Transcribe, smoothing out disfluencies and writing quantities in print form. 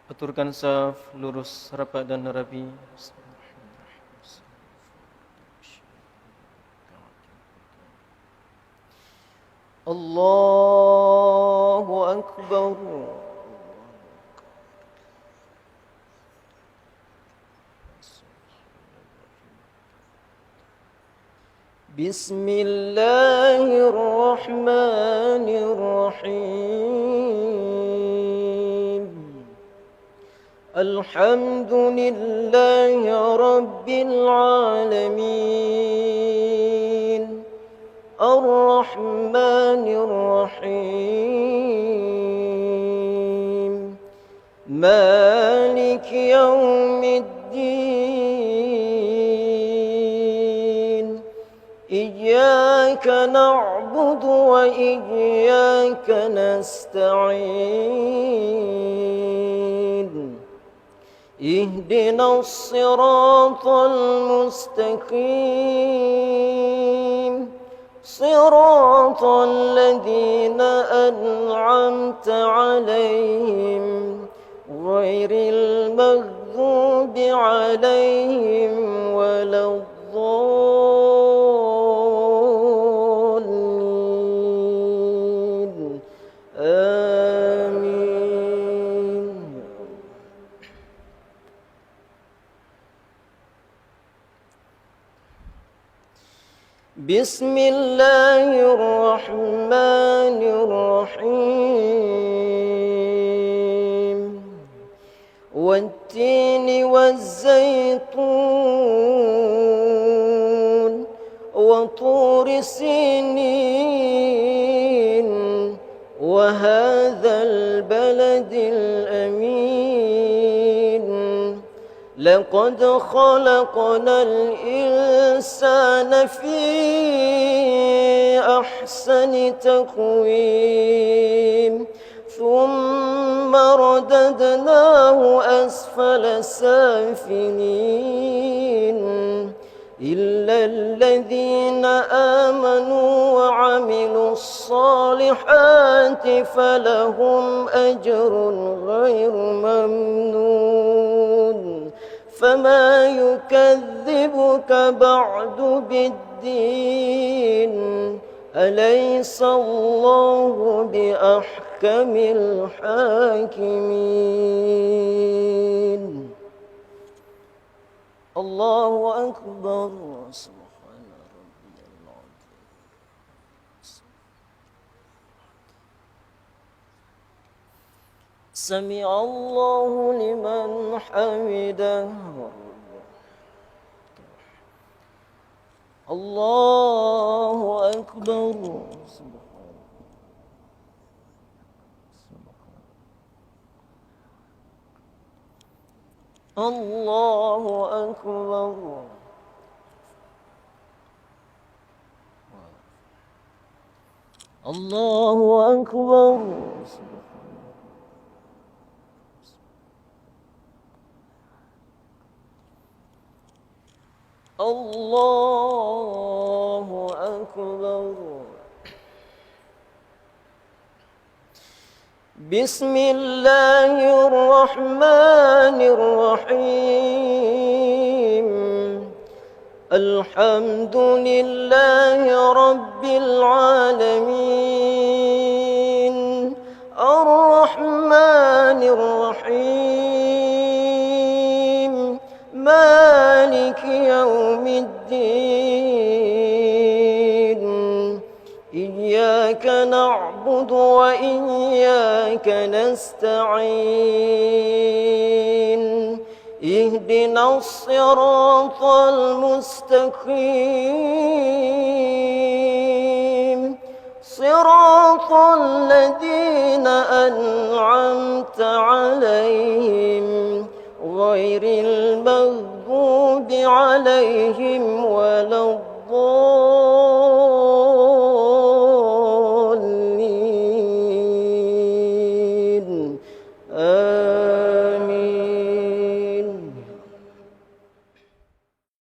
Aturkan saf, lurus, rapat dan rapi. Allahu Akbar. Bismillahirrahmanirrahim. Alhamdulillahi Rabbil Alamin. Ar-Rahmanir-Rahim. Malik Yawmiddin. Iyyaka na'budu wa iyyaka nasta'in. Ihdinas siratal mustaqim. Siratal ladzina an'amta 'alaihim ghairil maghdubi 'alaihim waladdallin. Amin. Bismillahirrahmanirrahim. Wat-tini waz-zaytun wa turi sinin wa hadzal baladil amin. لقد خلقنا الإنسان في أحسن تقويم ثم رددناه أسفل سافلين إلا الذين آمنوا وعملوا الصالحات فلهم أجر غير ممنون. فما يكذبك بعد بالدين أليس الله بأحكم الحاكمين. الله أكبر. سبحان ربي العظيم. سمع الله لمن حمده. الله أكبر. الله أكبر. الله أكبر. الله أكبر. بسم الله الرحمن الرحيم. الحمد لله رب العالمين. الرحمن الرحيم. مالك يوم الدين. إياك نعبد وإياك نستعين. اهدنا الصراط المستقيم. صراط الذين أنعمت عليهم غير المغضوب عليهم